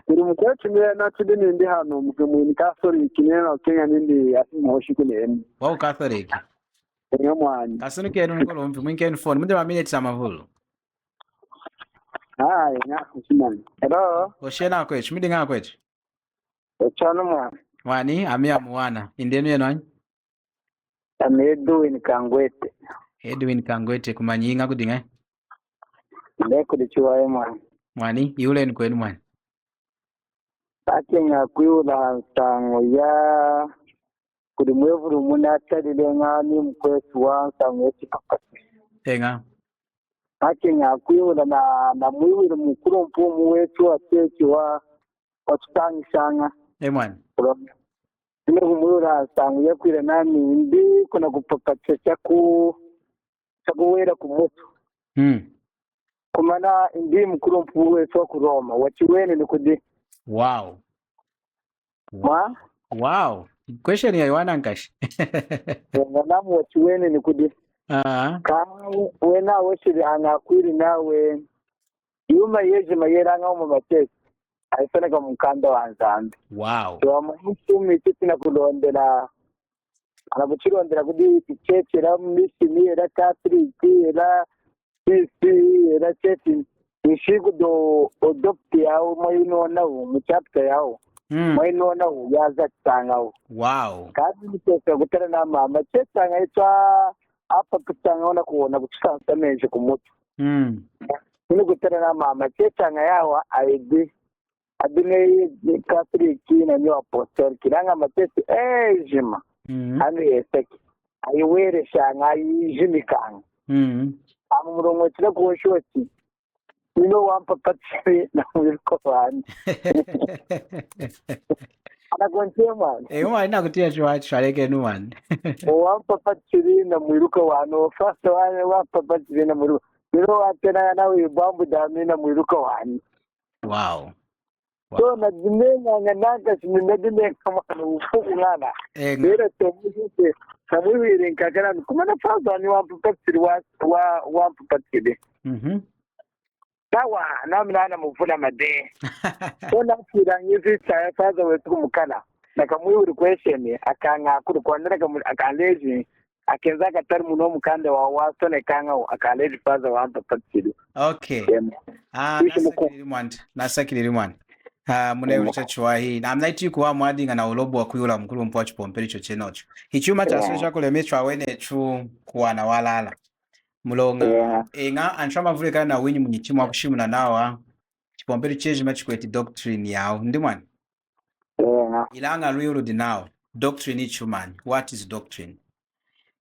Kuri mukecuru na tudini ndi hano mu Catholic neno Kenya nindi asimoshi kunene. Wa Catholic. Enyo mwana. Kasunu ke no ngolo mpi mwinke phone. Munde minutes amavulu. Nya kusimani. Hello. Oshena kwechi, midinga kwechi. Ochano mwana. Wani amia muwana. Indenu yeno. Edwin Kangwete. Edwin Kangwete kumanyinga kudinga. Ndeko dichiwaye mwana. Mwani yule ni kwenu mwani. Akenga kuyula sango ya kuri mwevuru munatari ngani mkwesu wa sango yekipapa. Tenga. Akenga kuyula na mwiwiri mukuru mpumu wetu wa chechi wa tutangi shanga. Mwani. Ndine kumwira sango yakwira nani ndi kuna kupapatsa chakuwera kumutu. Kumana ndi mkuru mpumu wetu wa kuroma. Wachiwene ni kudi. Wow. Wow. Question ya Yohana Nkashi. Namu wachiwene ni kudi. Kama wena weshiri anakwiri nawe yuma yeje mayera ngao mamatesi aifana kama mkanda wa nzambi. Wow. So amusumi titina kulondela anabuchirondela kudi cheche la misi era Catholic era sisi era chechi nishiku do adopti yao mayino nao mchapta yao. Mayino nao yaza tsangao. Wow. Kazi nitesa kutana na mama checha ngaitwa apa kutanga kuona kutsasa menje kumutu. Ni kutana na mama chechanga yawa aidi adine Catholic na ni apostle kiranga matete jima anu yeseki ayiwere shanga yijimikanga amurongo tira ko shoti nino wampa patsi na mulko wani anakonchema ina kutia chwa chaleke nuwan wampa patsi na mwiruka wano fasta wale wampa patsi na mwiruka nino atena na wibambu dami na mwiruka wani. Wow. So na dinenga nganaka sinimedine kama ufuku ngana nira tomuse kamwiri nkakana kumana fasta ni wampa patsi wampa patsi Tawa namna mufuna made. Ona kira ngizi cha faza wetu mukana. Na kamwiuri question akanga kuri kwandira akaleji akenza katari muno mukande wa waso ne kanga akaleji faza wa patsidu. Okay. Nasakiri mwana. Mune ulichachwa hii. Na mnaiti kuwa mwadinga na ulobu wa kuyula mkulu mpo chipompeli chochenocho. Hichuma cha soja kulemechwa wene chu kuwa na walala. Mulonga inga anshama vule kana na winyi munyichimu wakushimu na nawa chipompeli cheji machikweti doctrine yao ndi mwani ilanga riyuru di nao doctrine ichumani. What is doctrine?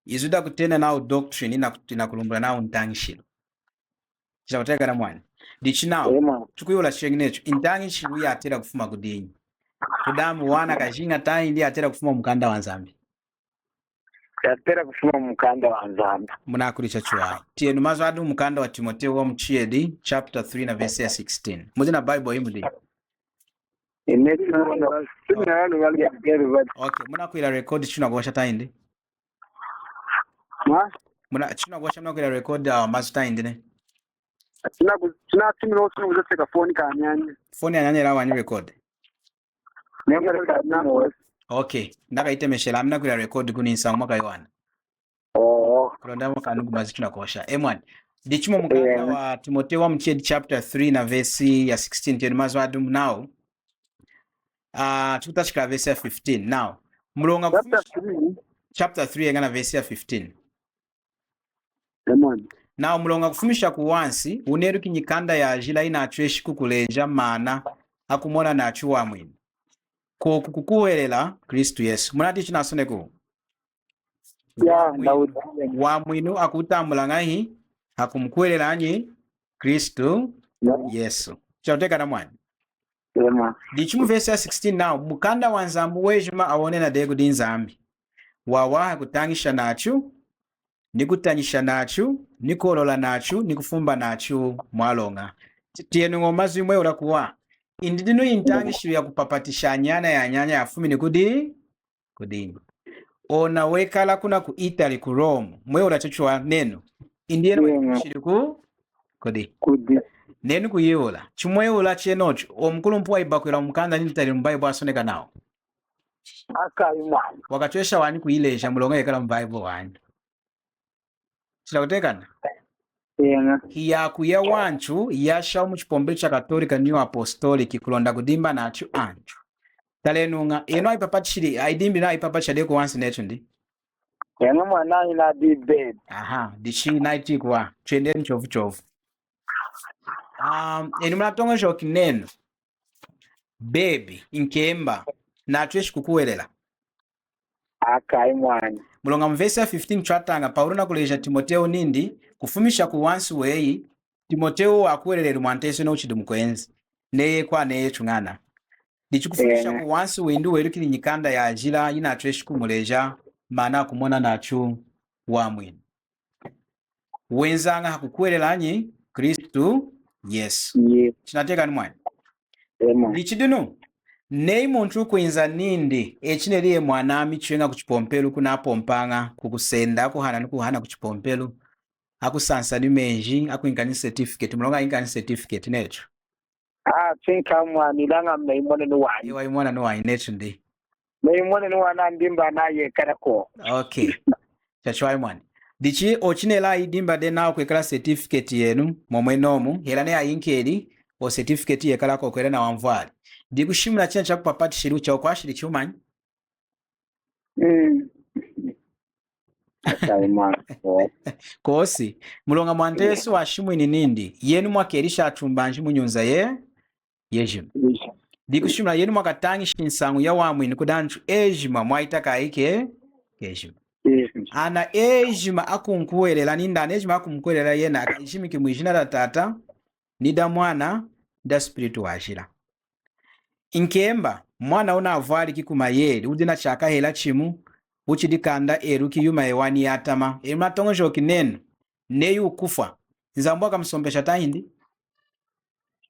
Izuda kutena nao doctrine ina kulumbula nao ntangishilo chakuteka na mwani dichi nao tukuyula chenginecho intangishilo ya atira kufuma kudinyi kudamu wana kashinga tahi ndi atira kufuma mkanda wanzambi yatera kufuma mukanda wa nzambi muna kulicha chwa tienu mazo adu mukanda wa Timotheo wa mchiedi chapter 3 na verse 16 muzina Bible imudi okay muna kuila record chuna gwasha taindi muna chuna gwasha muna kuila record mazo taindi ne chuna timino chuna kuzateka phone kanyanya phone ya nyanya lawa ni record okay ndaka itemeshela amna kuila record kuninsa mwaka Yohana kulonda mwaka nugu mazi tunakosha emwani dichimo mkanda wa Timotheo wa mchiedi chapter 3 na verse ya 16 tienu mazo adu now tukutashika verse ya 15 now mulonga chapter 3 yengana verse ya 15 now mulonga kufumisha kuwansi uneru kinyikanda ya jila ina achueshi kukuleja mana hakumona na achuwa mwini kukukuwelela Kristu Yesu munati chinasoneku wa mwinu akutambula ngahi hakumkuwelela anyi Kristu Yesu chauteka na mwani dichimu verse ya 16 now mukanda wa nzambu wejuma awone na degu di nzambi wawa kutangisha nachu nikutanyisha nachu nikolola nachu nikufumba nachu mwalonga tienu ngomazi mwe ulakuwa indidinu intangishu ya kupapatisha nyana ya nyanya ya fumi ni kudini ona wekala kuna ku Italy ku Rome mwe ulachochwa neno indienu shiriku kudi neni kuyiula chimweula chenocho omkulumpu waibakwela mukanda nintali mubaibo asoneka nawo Akai mwana. wakachwesha wani kuilesha mulonga yekala mubaibo wani chilakutekana Yenga. hiyakuya wanchu yasha muchipombero cha katolika new apostolic kulonda kudimba nacho anchu talenunga eno aipapatishiri aidimbi na aipapatishadeko wansi necho ndi Yenga mwana ina di bed. aha dishi naiti kwa twendeni chovu eni mulatongesha kineno baby inkemba natweshi kukuwelela Akai mwana. mulonga mvesi ya 15 twatanga paulo nakuleja timoteo nindi kufumisha ku wansi weyi timoteo akuwelelele mwanteso nouchidi mukwenzi neye kwa neye chung'ana ndichikufumisha ku wansi wendi welukili nyikanda ya ajila inatweshi kumuleja mana kumona nachu wamwini wenzanga hakukuwelelanyi kristu yesu Ye. chinatekani mwani Ema. ndichidinu neyi muntu kwinza nindi echineliye mwanami chwenga kuchipompelu kunapompanga kukusenda akuhana nikuhana kuchipompelu akusansani menji akuinkani certificate mulonga inkani certificate necho Chinka mwana ilanga meimone ni wani. iwa imona no wai necho ndi Meimone ni wana ndimba na ye karako. okay chachwai mwani dichi ochinela idimba de nawo kwekala certificate yenu momwe nomu hela ne ayinkeli o certificate yekala ko kwela na wamvali ndikushimula china chakupapatishiri cha kwashiri chumanyi Akai mwana. kosi mulonga mwantesu washimwini nindi yenu mwakelisha atumbanji munyunza yejima ndikushimula yenu mwakatangisha insangu ya wamwini kudanchu ejima mwaitaka aike kejima ana ejima akunkuwelela nindana ejima akumkuwelela yena akaishimiki mwijina la tata nida mwana da spiritu wajila inkemba mwana una avali kikumayeli udina chaka hela chimu uchidikanda eru kiyuma ewani yatama matongojo kineno neyu ukufa nzambwa kamsompesha tahindi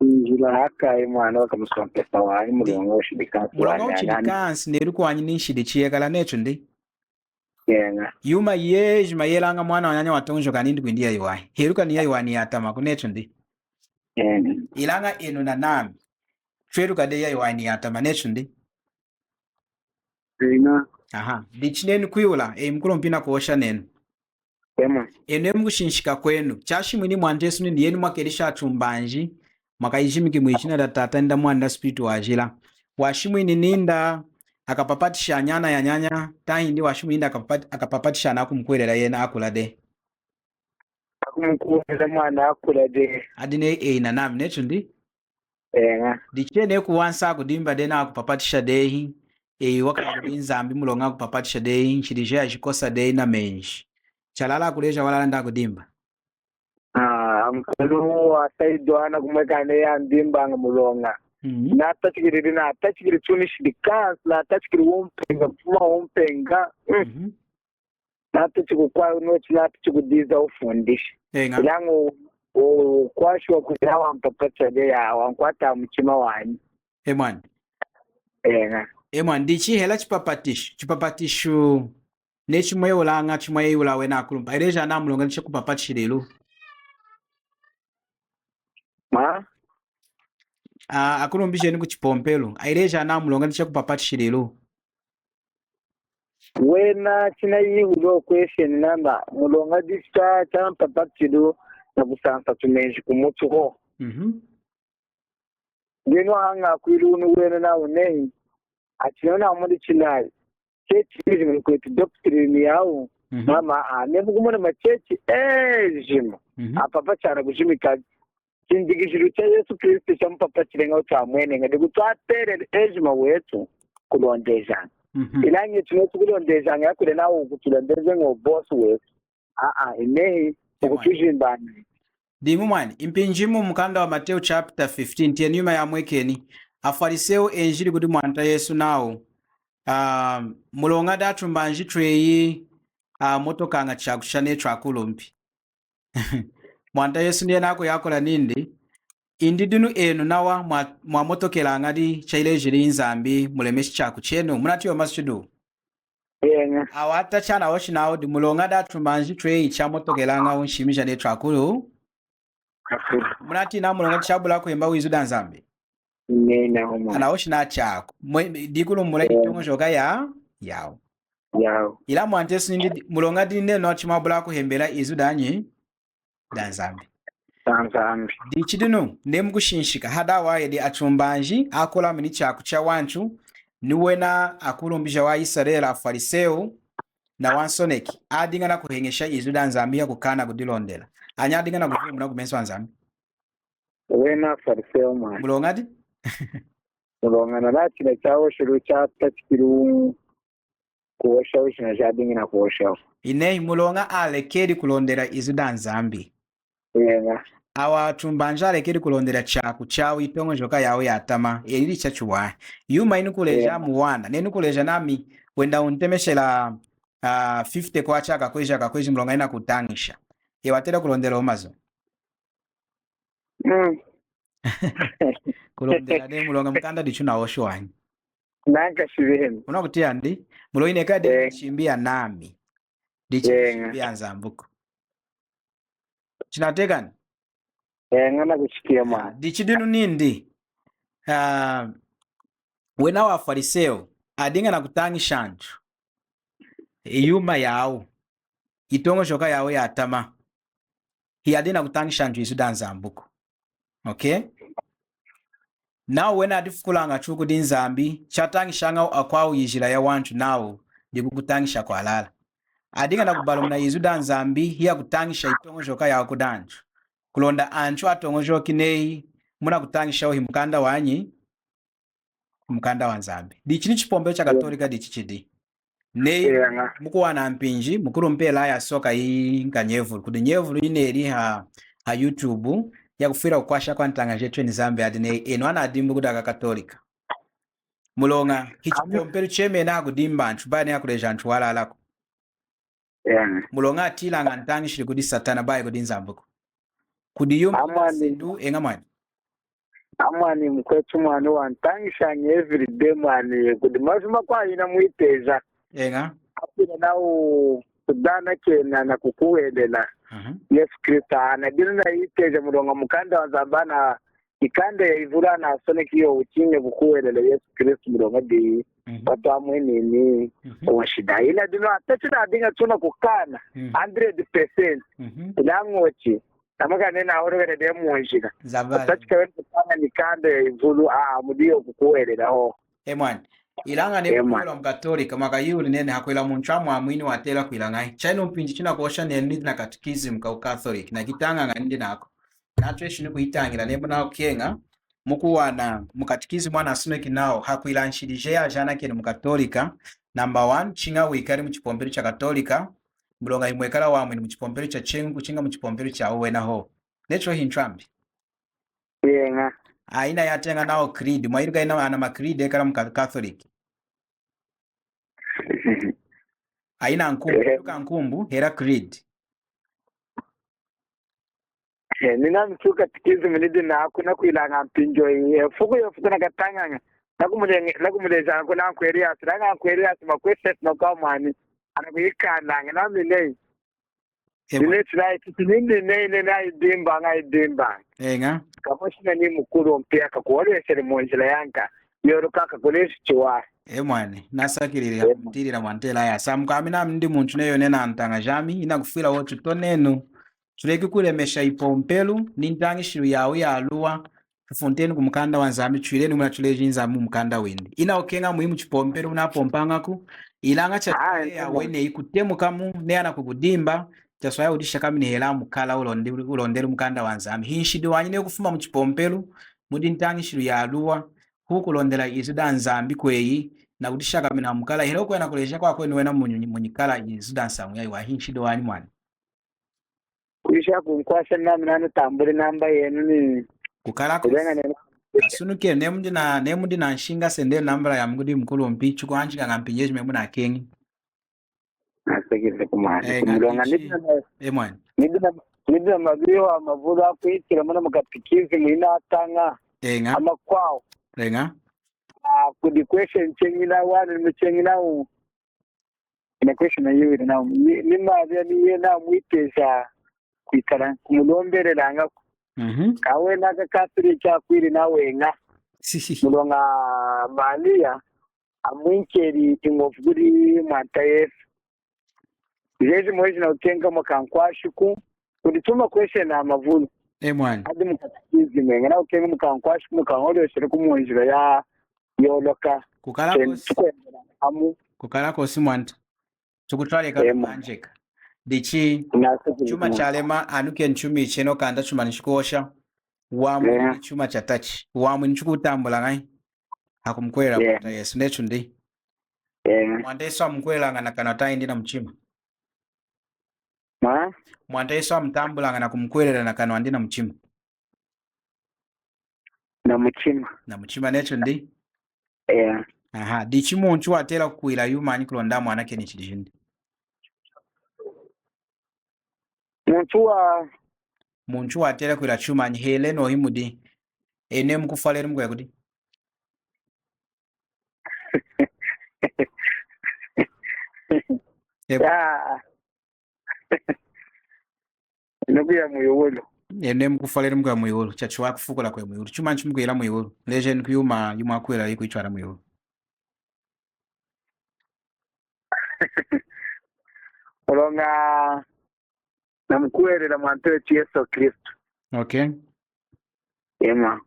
Njila haka mwana wakamusompesa wani mulonga ushidikansi mulonga uchidikansi neru kuwanyi ninshidi chiyekala necho ndi Yenga. yuma yejima yelanga mwana wanyanya watongojo kanindi kwindia iwai heruka niya iwani yatama kunecho ndi Yenga. ilanga enu na nami tweruka de ya iwani yatama necho ndi Yenga. aha dichinenu kuyula mkulo mpina kuosha nenu Ema. enu emukushinshika kwenu chashimwini mwantesu nindi yenu mwakelisha atumbanji mwakaishimiki mwichina da tata nda mwana spiritu wajila washimwini ninda akapapatisha anyana ya nyanya tahindi washimwini ninda akapapatisha na kumkwelela yena akula de Kumkuweza mwana akula de. adine na nami necho ndi Yenga. dichene kuwansa kudimba de na akupapatisha dehi wakabinzambi mulonga akupapatisha dehi nchilije achikosa dehi na menji chalala akuleja walala nda kudimba Mkalu ataidwana kumwekane ya ndimba nga mulonga. Na atachikiri na atachikiri chuni shidikansi na atachikiri wompenga puma wompenga. Na atachikukwa unochi na atachikudiza ufundisha. Ilangu ukwashwa kuzina wampapacha de ya wankwata mchima wani. Emwani Yenga. emwani dichi hela chipapatishu nechimweulanga chimweula wena akulumpa ileja na mulonga nichikupapatishirilu akulumbisheni kuchipompelo aileja na mulonga nichikupapatishirilu Wena china yihulo question namba mulonga disha champapatishiru na kusansa tumenji kumutuho. Ngeno hanga kwilunu wena na unehi achina muri chinai chechi ngikwetu doctrine yawo mama nebu kumona machechi ejima apapa chana kushimika chindigishiru cha Yesu Kristo champapa chirenga utamwene ngade kutwatere ejima wetu kulondezana ilanye tunetu kulondezana yakule nawo kutulondeze ngo boss wetu inehi ukutujimbani dimu mwani impinjimu mkanda wa Mateo chapter 15 tienuma ya mwekeni afariseo enjili kuti mwanta Yesu nawo mulonga datu mbanji tweyi motokanga chakushane chakulumpi mwanta Yesu ndiye nako yakola nindi indi dinu enu nawa mwa motokela ngadi chaile jiri nzambi mulemeshi chaku chenu munati yomashidu awata chana woshi nawo di mulonga datu mbanji tweyi cha motokela nga unshimisha ne chakulu Munati na mulonga chabula ko emba wizu danzambi. Nena homo. Ana oshina chako. Dikulo mulai tongo joka yao. Yao. Ila mwantesi ndi mulonga dine no chimabula ko hembela izu danzambi. Danzambi. Dichidunu nemukushinshika hadawa yedi achumbanji akola mini chako cha wanchu niwena akulumbisha wa Israela fariseo na wansoneki adinga na kuhengesha izu danzambi ya kukana kudilondela anya adinga na kufumu na kumenso anzambi wena fariseo mwana mulonga di mulonga na lati na chao shiru cha tachikiru kuosha ushina jadinga na kuosha inei mulonga alekedi kulondela izu danzambi yenga awa chumbanja alekedi kulondela chaku chao itongo joka yao yatama elili chachuwa yuma inu kuleja muwana nenu kuleja nami wenda untemeshela 50 kwa chaka kwezi mulonga ina kutangisha watera kulondela omazo kulondela ne mulonga mukanda dichuna osho wanyi nanka shirihemu unakutia ndi mulo ineka de chimbia nami dichimbia nzambuko chinatekani ngana kuchikia mwana dichidinu nindi wena wa fariseo adinga na kutangisha antu yuma yao itongo shoka yao yatama adina kutangisha antu isu danzambuko okay now wena adifukulanga chuku dinzambi chatangishanga akwao yijira ya wantu now dikukutangisha kwa lala adinga na kubalumna isu danzambi kutangisha itongo shoka yao kudanchu kulonda anchu atongo shoki nei muna kutangisha ohi mukanda wanyi mukanda wanzambi dichini chipombe cha katolika dichichidi nei mukuwana mpinji mukuru mpela ya soka hii nkanyevulu kudi nyevulu ineri ha YouTube ya kufira ukwasha kwa ntanga jetu ni zambi adine eno ana adimbu kudaka katolika mulonga hichipompelu cheme na kudimba anchu bani ya kuleja anchu wala alako mulonga atila nga ntangi shiri kudi satana baye kudi nzambuko kudi yuma sindu enga mwani amani mkwetu mwani wantangisha nye everyday mwani kudi mazuma kwa ina muiteza enga apina nao kudana kena na kukuwelela Yesu Kristo anadini na iteja mulonga mukanda wanzambana ikanda ya ivula na asone kiyo uchine kukuwelela Yesu Kristo mulonga di watu amwe nini washida ina dino atachina adinga tuna kukana 100% ilangochi tamaka nena ahorogere de mwonjika atachika wenu kukana nikanda ya ivulu mudio kukuwelela ho mwani ilanga ne kulo mkatolika maka yuli nene hakwela munchamu amwini watela kuilangai chaino mpinji china kuosha nene na catechism ka catholic na kitanga ngandi nako natwe shini kuitangira nembo na okenga mukuwana mukatechism mwana asune kinao hakuilanshirije ya jana kene mukatolika number 1 chinga wikari muchipombero cha katolika mulonga imwekala wa mwini muchipombero cha chengu chinga muchipombero cha uwena ho necho hintrambi yenga aina yatenga nao creed mwairuka ina ana makreed ekala mu catholic aina nkumbu hera creed nina mtuka tikizi minidi na hakuna kuilanga mpinjo fuku yofuta na katanganga nakumuleza kuna kweriya siranga kweriya makwese no kamani anakuikana na mile ile try kitindi ne na idimba enga kamoshina ni mukuru mpya kakuole ceremony yanka yoruka kakuleshi chiwa mwane nasakirira mtirira mwantela ya samkamina ndi muntu neyo nena antanga jami ina kufira wotu tonenu tuleki kulemesha ipompelu nintangishiru yawo yaluwa tufunteni kumukanda wanzambi chwireni muna tuleji nzamu mukanda windi ina okenga muhimu chipompelu unapompanga ilanga cha ya wene ikutemu kamu neana kukudimba chaswaya udisha kami ni hela mukala ulondelu mukanda wanzambi hinshidi wanyine kufuma mchipompelu mudi ntangishiru yaluwa huku londela izuda nzambi kweyi na udisha kami na mukala hela ukwena kuleja kwa kweni wena munyikala izuda nsamu ya iwa hinshidi wanyi mwani kuisha kunkwasha nami nani tambuli namba yenu ni kukala asunuke nemundi na nshinga sende nambala ya mgudi mkulu mpichu kwa anchika ngampinyeji memu na kengi nasekile kumani kumulonga nidina mabiyo wa mavudu hapo itira muna mukatikizi muina atanga ama kwao kudi question chengina wani mchengina ina question na yiwiri na nima vya niye na mwitesha kuikara kumulomberelanga kawena kakasiri chakwiri nawenga mulonga Malia amwinkeri ingofuri mwatayesu Jesu mwezi na utenga mkankwashiku kudituma question amavulu mwana adi mukatizi mwenga na utenga mkankwashiku mkanholo shiri kumunjiro ya yoloka kukalako simwanta tukutwaleka kumanjeka dichi chuma chalema anuke nchumi icheno kanda chuma nishikosha wamu chuma chatachi wamu nchukutambula ngai hakumkwela mwata Yesu nechu ndi mwandeso amkwelanga na kanata indi na mchima mwandeso amtambulanga na kumkwelela na kanwa indi na mchima na mchima nechu ndi aha dichi muntu atela kukwila yumanyi kulonda mwana keni chilishindi muntu atela kukwila chumanyi hele no himudi ene mkufalere mkwela kudi Nukuya muyolo ene mkufalere mkwela muyolo chachuwa kufukula kwe muyolo chumanyi mkwela muyolo leje nkuyuma yuma kwela yiku ichwara muyolo olonga namkwerera mwantu wetu Yesu Kristo. Okay. Ema.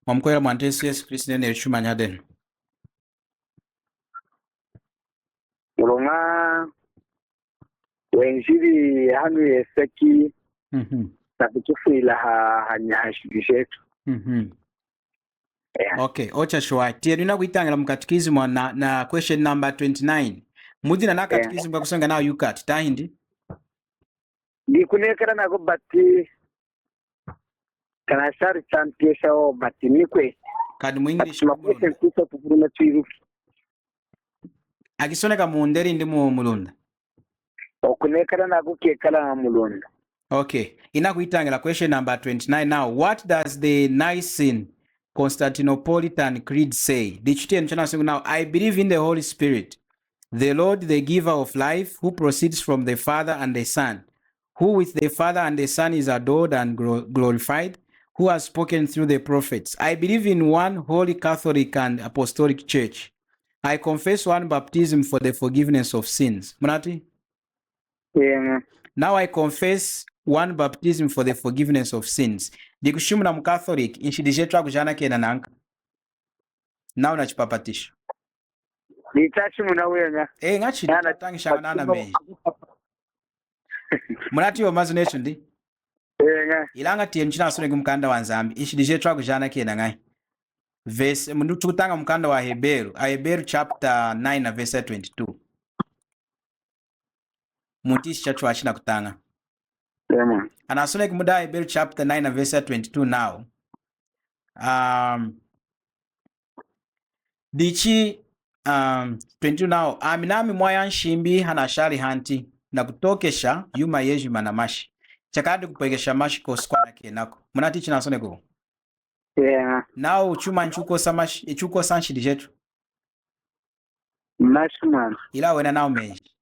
Mwamkwera mwantu Yesu Kristo nene chuma nyaden. Olonga wenjiri hanu yesaki nakutufuila hanyahashigishetu. Okay, ocha shwa. Tierina kuitangela mkatikizimo na question number 29. Mudina na katikizimo kwa kusonga nao yukat. Tahindi? Di kunekera nako bati kanashari chantiesha o bati nikwe. Kadi mu English mulonda. Kusa kufuruna tuiru. Akisoneka muunderi ndi mu mulonda. Okunekera nako kekala na mulonda. Okay. Ina kuitangela question number 29 now. What does the Nicene Constantinopolitan Creed say? Now, I believe in the Holy Spirit, the Lord, the giver of life, who proceeds from the Father and the Son, who with the Father and the Son is adored and glorified, who has spoken through the prophets. I believe in one holy Catholic and Apostolic Church. I confess one baptism for the forgiveness of sins. Munati? Yeah. Now I confess one baptism for the forgiveness of sins. Dikushimu na mkatholik inshidijetwa kujana kena nanka. Now na chipapatisha. Nitachi muna wenga. Ngachi nitatangisha nana meji. Munati yo mazu nechu ndi? Ilanga tiye mchina asune kumkanda wanzambi. Inshidijetwa kujana kena ngai. Verse, mundu tukutanga mkanda wa Heberu. Heberu chapter 9 na verse 22. Mutishi chachu wachina kutanga. And as soon as you Hebrew chapter 9 and verse 22 now. Dichi 22 now. Aminami mwaya nshimbi hanashari hanti na kutokesha yuma yeju manamashi. Chakadi kupekesha mashi koskwa na kenako. Munati china asone go. Yeah. Now chuma nchuko samashi ichuko sanshi dijetu. Nashman. Ila wena nao meji.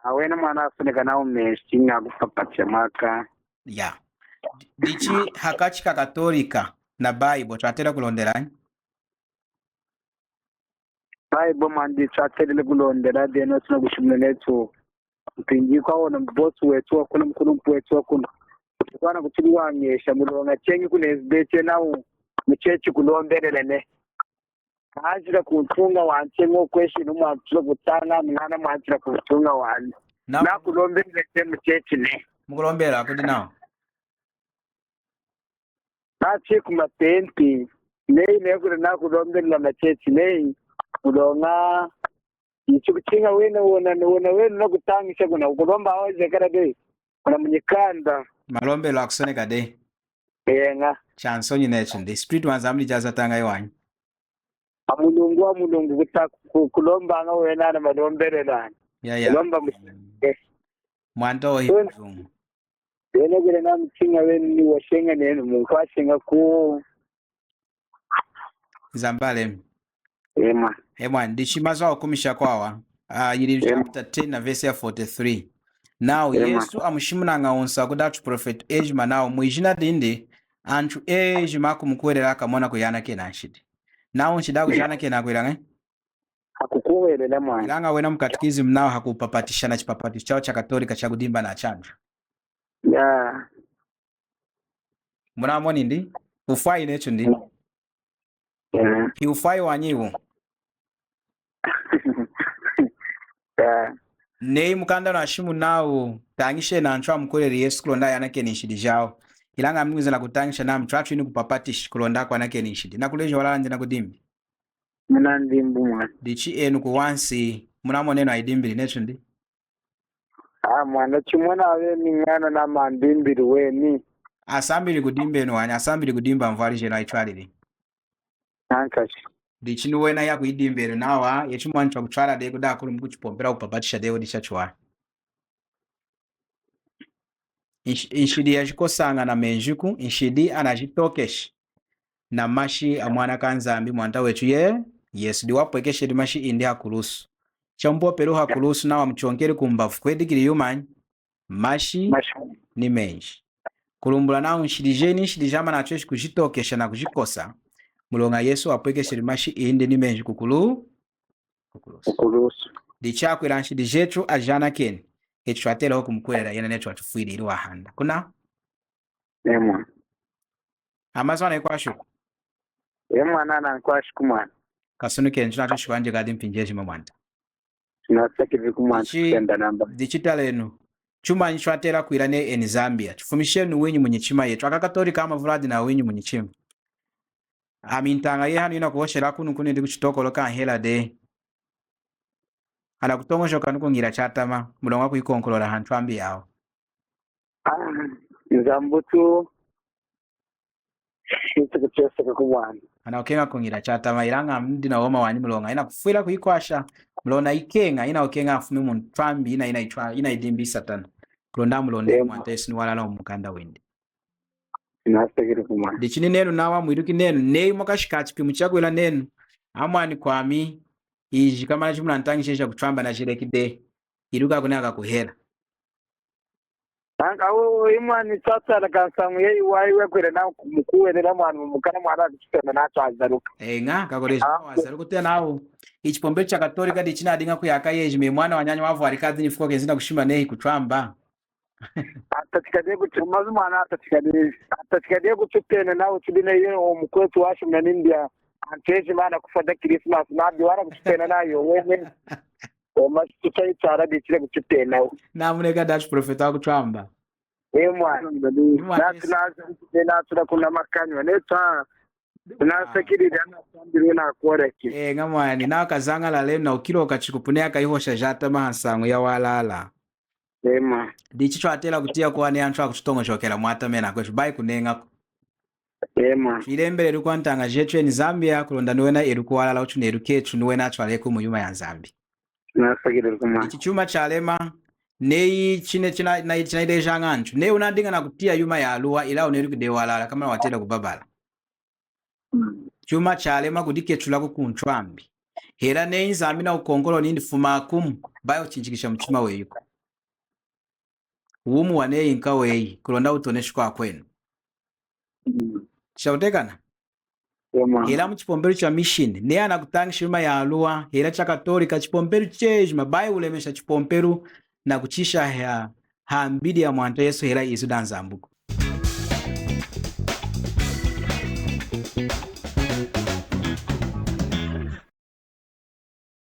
Awena mwana afuneka nao meji nga kupapatia maka. Yeah. Dichi hakachika katolika na Bible twatera kulonderani. Bible mandi twatera kulondera deno tuna kushimlenetu. Mpingi kwa wana mbosu wetu wakuna mkulumpu wetu wakuna. Kwana kutili wanyesha mulonga chengi kunesbeche nao mchechi kulomberelene. Mwachira kutunga wanche ngo question mwachira kutanga mwana mwachira kutunga wani na kulombera temu chechi ne mukulombera kudi nawo nachi kumapenti nei kuri na kulombera na chechi nei kulonga ichukuchinga wena no kutangisha kuna kulomba awaje karade kuna mnyikanda malombero akusoneka de yenga chansonyi nechi ndi spirit wanzamuli jaza tanga iwanyi mulungu kulomba nga wena na malomberelana kulomba mwanto hivu yene gele na mchinga weni washenga nenu mkwashenga ku zambale ema ndichimazo akumisha kwawa yiri chapter 10 na verse 43 Now Yesu amushimuna ngaonsa kudachu prophet ejima now mwijina dindi anchu ejima kumkuwerera akamona kuyana kenashidi. Now nshida kujana kenakwira hakukuwerera mwana. Ilanga wena mkatikizim now hakupapatisha na chipapati chao cha Katolika cha kudimba na chanjo. Yeah. Muna mwani ndi? Ufai nechu ndi? Yeah. Ki ufai wanyivu? Yeah. Nei mukanda na shimu nao tangishe na anchwa mkwele Yesu kulonda yanake nishidi jao. Ilanga mnguze na kutangisha na mtrachu ini kupapatish kulonda kwa nake nishidi. Na kulejo wala nje na kudimbi? Muna ndimbu mwana. Dichi enu kuwansi muna mwaneno aidimbili nechu ndi? Mwana chumona we mingano na mandimbili we ni. Asambili kudimbe enu wanya, asambili kudimba mvali jeno aichwalili. Nankashi. Dichi nuwena ya kuidimbe enu nawa, yechu mwanchwa kuchwala dego da kulu mkuchipompera upapatisha dego dicha chwa. Inshidi ya jikosanga na menjuku, inshidi anajitokesh. Na mashi amwana kanzambi mwanta wetu ye, yes diwapwekeshe di mashi indi hakulusu. Champo peru hakulusu na wa mchuonkeri kumbafu kwedi kili yumanyi, mashi ni menji. Kulumbula na unshidijeni, nshidijama na chueshi kujitokesha na kujikosa. Mulonga Yesu wapwekeshe di mashi indi ni menji kukulusu. Dichaku ila nshidijetu ajana keni. Echuatela hoku mkwela yena netu watufuidi ilu wahanda. Kuna? Ema. Amazona ikuwa shuku? Ema nana nikuwa shuku mwana. Kasunu keni chuna tushu wanje gadi mpinjeji mwanta. Tunasaki viku mwana kenda namba. Dichitale enu. Chuma nchuatela kuilane eni Zambia. Tufumishenu wenyu mwenye chima yetu. Akakatori kama vuladi na wenyu mwenye chima. Amintanga ye hanu ina kuhoshe lakunu kuni ndi kuchitoko loka hela de. Ana kutongo shoka nuko ngira chatama. Mulonga kuikonkolola hantuambi yao. Nzambutu. Ito kuchesa kukuwana. Ana okenga kungira chatama ilanga mdi na woma wani mulonga. Ina kufuila kuikwasha. Mulona ikenga. Ina okenga afumi muntrambi. Ina idimbi satana. Kulonda mulonde mwante sinu wala na umukanda wendi. Inasekiri kumwana. Dichini nenu nawa mwiruki nenu. Nei mwakashikachi pimuchaku ila nenu. Amwani kwami. Iji kama na chumula ntangishisha kutramba na shirekide. Iruka kunaka kuhela. Nanga imwani sasa la kansamu yei waiwe kwele na mkuwe na mukana mwana kuchipenda na ato azaruka. Nga kakoresha wazaruka tena au. Ichipombe cha Katolika dichina adinga kuyaka yeji me mwana wanyanya wavu warikazi nifuko kezina kushima nehi kutramba. Atatikadie kuchumazu mwana atatikadie kuchupene na uchudine yeo mkwetu washu mnanindia. Anteji maana kufada Christmas na biwara kuchupena na yo wene. Oma tutai chara dichile kuchupena. Na muneka Dutch prophet wa kutramba. Mwana. Na tuna kuna makanywa. Neta. Nasekiri dana sambiru na koreki. Nga mwani. Na wakazanga la lemu na ukilo ukachikupunea kaihosha jata mahansangu ya walala. Mwana. Dichicho atela kutia kuwa ni antua kuchitongo chokela mwata mena kwetu. Bai kunenga. Ilembele lukwa ntanga jetu eni Zambia kulonda nuwena iruku walala uchu neruketu nuwena chwaleku muyuma ya Zambia. Ichichuma chalema nei chinaideja nganchu nei unadinga na kutia yuma ya aluwa ila uneruku de walala kama watela kubabala. Chuma chalema kudiketu lako kunchwambi. Hera nei Zambia na ukongolo nindi fumakumu bayo chinchikisha mchuma weyuko. Umu wa nei inka weyi kulonda utoneshu kwa kwenu. Chautekana? Hela mchipomberu cha mission. Nea na kutangisha yuma ya aluwa. Hela cha Katolika chipomberu chejima. Bayi ulemesha chipomberu na kuchisha hambidi ya mwanta Yesu hela izu danzambuku.